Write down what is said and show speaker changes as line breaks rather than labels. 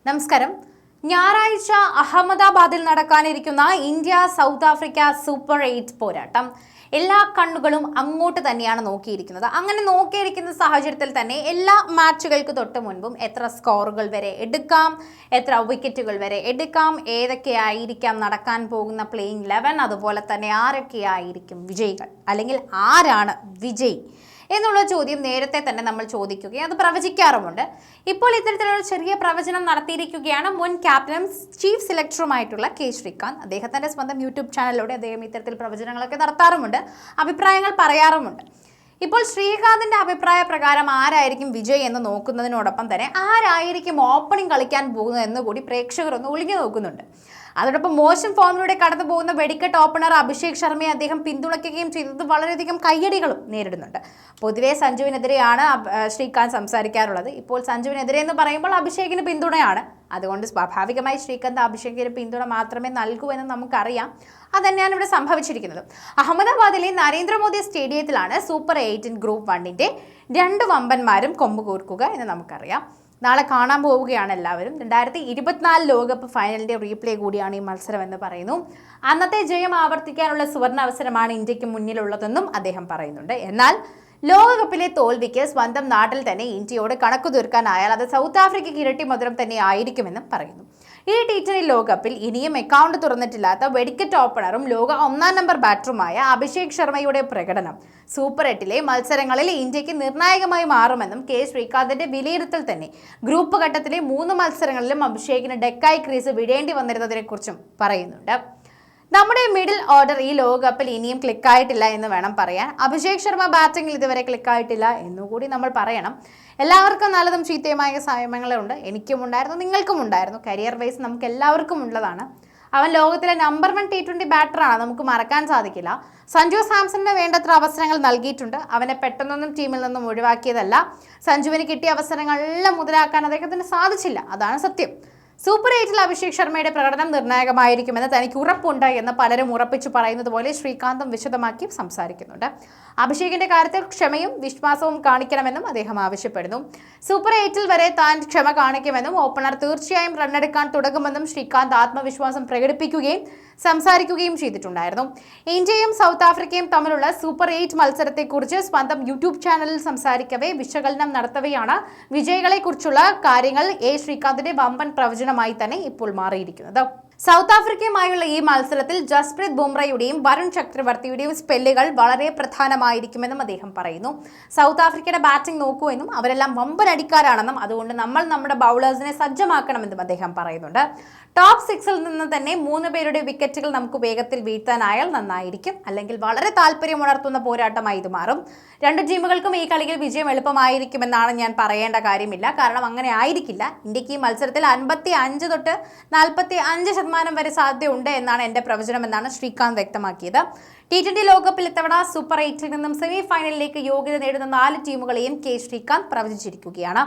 നമസ്കാരം. ഞായറാഴ്ച അഹമ്മദാബാദിൽ നടക്കാനിരിക്കുന്ന ഇന്ത്യ സൗത്ത് ആഫ്രിക്ക സൂപ്പർ 8 പോരാട്ടം എല്ലാ കണ്ണുകളും അങ്ങോട്ട് തന്നെയാണ് നോക്കിയിരിക്കുന്നത്. അങ്ങനെ നോക്കിയിരിക്കുന്ന സാഹചര്യത്തിൽ തന്നെ എല്ലാ മാച്ചുകൾക്ക് തൊട്ട് മുൻപും എത്ര സ്കോറുകൾ വരെ എടുക്കാം, എത്ര വിക്കറ്റുകൾ വരെ എടുക്കാം, ഏതൊക്കെയായിരിക്കാം നടക്കാൻ പോകുന്ന പ്ലേയിങ് 11, അതുപോലെ തന്നെ ആരൊക്കെയായിരിക്കും വിജയികൾ, അല്ലെങ്കിൽ ആരാണ് വിജയ് എന്നുള്ള ചോദ്യം നേരത്തെ തന്നെ നമ്മൾ ചോദിക്കുകയും അത് പ്രവചിക്കാറുമുണ്ട്. ഇപ്പോൾ ഇത്തരത്തിലുള്ള ചെറിയ പ്രവചനം നടത്തിയിരിക്കുകയാണ് മുൻ ക്യാപ്റ്റനും ചീഫ് സെലക്ടറുമായിട്ടുള്ള കെ ശ്രീകാന്ത്. അദ്ദേഹത്തിൻ്റെ സ്വന്തം യൂട്യൂബ് ചാനലിലൂടെ അദ്ദേഹം ഇത്തരത്തിൽ പ്രവചനങ്ങളൊക്കെ നടത്താറുമുണ്ട്, അഭിപ്രായങ്ങൾ പറയാറുമുണ്ട്. ഇപ്പോൾ ശ്രീകാന്തിൻ്റെ അഭിപ്രായ പ്രകാരം ആരായിരിക്കും വിജയ് എന്ന് നോക്കുന്നതിനോടൊപ്പം തന്നെ ആരായിരിക്കും ഓപ്പണിംഗ് കളിക്കാൻ പോകുന്നത് എന്നുകൂടി പ്രേക്ഷകർ ഒന്ന് ഒളിഞ്ഞു നോക്കുന്നുണ്ട്. അതോടൊപ്പം മോശം ഫോമിലൂടെ കടന്നു പോകുന്ന വെടിക്കെട്ട് ഓപ്പണർ അഭിഷേക് ശർമ്മയെ അദ്ദേഹം പിന്തുണയ്ക്കുകയും ചെയ്തത് വളരെയധികം കയ്യടികളും നേരിടുന്നുണ്ട്. പൊതുവെ സഞ്ജുവിനെതിരെയാണ് ശ്രീകാന്ത് സംസാരിക്കാറുള്ളത്. ഇപ്പോൾ സഞ്ജുവിനെതിരെ എന്ന് പറയുമ്പോൾ അഭിഷേകിന് പിന്തുണയാണ്. അതുകൊണ്ട് സ്വാഭാവികമായി ശ്രീകാന്ത് അഭിഷേകിന് പിന്തുണ മാത്രമേ നൽകൂ എന്ന് നമുക്കറിയാം. അതുതന്നെയാണ് ഇവിടെ സംഭവിച്ചിരിക്കുന്നത്. അഹമ്മദാബാദിലെ നരേന്ദ്രമോദി സ്റ്റേഡിയത്തിലാണ് സൂപ്പർ 8 ഗ്രൂപ്പ് 1-ന്റെ 2 വമ്പന്മാരും കൊമ്പ് കോർക്കുക എന്ന് നമുക്കറിയാം. നാളെ കാണാൻ പോവുകയാണ് എല്ലാവരും. 2024 ലോകകപ്പ് ഫൈനലിന്റെ റീപ്ലേ കൂടിയാണ് ഈ മത്സരം എന്ന് പറയുന്നു. അന്നത്തെ ജയം ആവർത്തിക്കാനുള്ള സുവർണ അവസരമാണ് ഇന്ത്യക്ക് മുന്നിലുള്ളതെന്നും അദ്ദേഹം പറയുന്നുണ്ട്. എന്നാൽ ലോകകപ്പിലെ തോൽവിക്ക് സ്വന്തം നാട്ടിൽ തന്നെ ഇന്ത്യയോട് കണക്കു തീർക്കാനായാൽ അത് സൗത്ത് ആഫ്രിക്കയ്ക്ക് ഇരട്ടി മധുരം തന്നെ ആയിരിക്കുമെന്നും പറയുന്നു. ഈ T20 ലോകകപ്പിൽ ഇനിയും അക്കൗണ്ട് തുറന്നിട്ടില്ലാത്ത വെടിക്കെട്ട് ഓപ്പണറും ലോക 1-ാം നമ്പർ ബാറ്ററുമായ അഭിഷേക് ശർമ്മയുടെ പ്രകടനം സൂപ്പർ 8-ലെ മത്സരങ്ങളിൽ ഇന്ത്യക്ക് നിർണായകമായി മാറുമെന്നും കെ ശ്രീകാന്തിന്റെ വിലയിരുത്തൽ തന്നെ. ഗ്രൂപ്പ് ഘട്ടത്തിലെ 3 മത്സരങ്ങളിലും അഭിഷേകിന് ഡെക്കായി ക്രീസ് വിടേണ്ടി വന്നിരുന്നതിനെക്കുറിച്ചും പറയുന്നുണ്ട്. നമ്മുടെ മിഡിൽ ഓർഡർ ഈ ലോകകപ്പിൽ ഇനിയും ക്ലിക്കായിട്ടില്ല എന്ന് വേണം പറയാൻ. അഭിഷേക് ശർമ്മ ബാറ്റിംഗിൽ ഇതുവരെ ക്ലിക്കായിട്ടില്ല എന്നുകൂടി നമ്മൾ പറയണം. എല്ലാവർക്കും നല്ലതും ചീത്തയുമായ സമയങ്ങളുണ്ട്. എനിക്കും ഉണ്ടായിരുന്നു, നിങ്ങൾക്കും ഉണ്ടായിരുന്നു. കരിയർ വൈസ് നമുക്ക് എല്ലാവർക്കും ഉള്ളതാണ്. അവൻ ലോകത്തിലെ നമ്പർ 1 T20 ബാറ്ററാണ്, നമുക്ക് മറക്കാൻ സാധിക്കില്ല. സഞ്ജു സാംസണിന് വേണ്ടത്ര അവസരങ്ങൾ നൽകിയിട്ടുണ്ട്. അവനെ പെട്ടെന്നൊന്നും ടീമിൽ നിന്നും ഒഴിവാക്കിയതല്ല. സഞ്ജുവിന് കിട്ടിയ അവസരങ്ങളെല്ലാം മുതലാക്കാൻ അദ്ദേഹത്തിന് സാധിച്ചില്ല, അതാണ് സത്യം. സൂപ്പർ 8-ൽ അഭിഷേക് ശർമ്മയുടെ പ്രകടനം നിർണായകമായിരിക്കുമെന്ന് തനിക്ക് ഉറപ്പുണ്ട് എന്ന് പലരും ഉറപ്പിച്ചു പറയുന്നത് പോലെ ശ്രീകാന്തും വിശദമാക്കി സംസാരിക്കുന്നുണ്ട്. അഭിഷേകിന്റെ കാര്യത്തിൽ ക്ഷമയും വിശ്വാസവും കാണിക്കണമെന്നും അദ്ദേഹം ആവശ്യപ്പെടുന്നു. സൂപ്പർ 8-ൽ വരെ താൻ ക്ഷമ കാണിക്കുമെന്നും ഓപ്പണർ തീർച്ചയായും റണ്ണെടുക്കാൻ തുടങ്ങുമെന്നും ശ്രീകാന്ത് ആത്മവിശ്വാസം പ്രകടിപ്പിക്കുകയും സംസാരിക്കുകയും ചെയ്തിട്ടുണ്ടായിരുന്നു. ഇന്ത്യയും സൗത്ത് ആഫ്രിക്കയും തമ്മിലുള്ള സൂപ്പർ 8 മത്സരത്തെക്കുറിച്ച് സ്വന്തം യൂട്യൂബ് ചാനലിൽ സംസാരിക്കവേ വിശകലനം നടത്തവെയാണ് വിജയികളെ കുറിച്ചുള്ള കാര്യങ്ങൾ ശ്രീകാന്തിന്റെ വമ്പൻ പ്രവചനമായി തന്നെ ഇപ്പോൾ മാറിയിരിക്കുന്നത്. സൗത്ത് ആഫ്രിക്കയുമായുള്ള ഈ മത്സരത്തിൽ ജസ്പ്രീത് ബുംറയുടെയും വരുൺ ചക്രവർത്തിയുടെയും സ്പെല്ലുകൾ വളരെ പ്രധാനമായിരിക്കുമെന്നും അദ്ദേഹം പറയുന്നു. സൗത്ത് ആഫ്രിക്കയുടെ ബാറ്റിംഗ് നോക്കൂ എന്നും അവരെല്ലാം വമ്പൻ അടിക്കാരാണെന്നും അതുകൊണ്ട് നമ്മൾ നമ്മുടെ ബൗളേഴ്സിനെ സജ്ജമാക്കണമെന്നും അദ്ദേഹം പറയുന്നുണ്ട്. ടോപ്പ് 6-ൽ നിന്ന് തന്നെ 3 പേരുടെ വിക്കറ്റുകൾ നമുക്ക് വേഗത്തിൽ വീഴ്ത്താനായാൽ നന്നായിരിക്കും, അല്ലെങ്കിൽ വളരെ താല്പര്യമുണർത്തുന്ന പോരാട്ടമായി ഇത് മാറും. 2 ടീമുകൾക്കും ഈ കളിയിൽ വിജയം എളുപ്പമായിരിക്കുമെന്നാണ് ഞാൻ പറയേണ്ട കാര്യമില്ല, കാരണം അങ്ങനെ ആയിരിക്കില്ല. ഇന്ത്യക്ക് ഈ മത്സരത്തിൽ 55 തൊട്ട് 45% വരെ സാധ്യതയുണ്ട് എന്നാണ് എൻ്റെ പ്രവചനം എന്നാണ് ശ്രീകാന്ത് വ്യക്തമാക്കിയത്. T20 ലോകകപ്പിൽ ഇത്തവണ സൂപ്പർ 8-ൽ നിന്നും സെമി ഫൈനലിലേക്ക് യോഗ്യത നേടുന്ന 4 ടീമുകളെയും കെ ശ്രീകാന്ത് പ്രവചിച്ചിരിക്കുകയാണ്.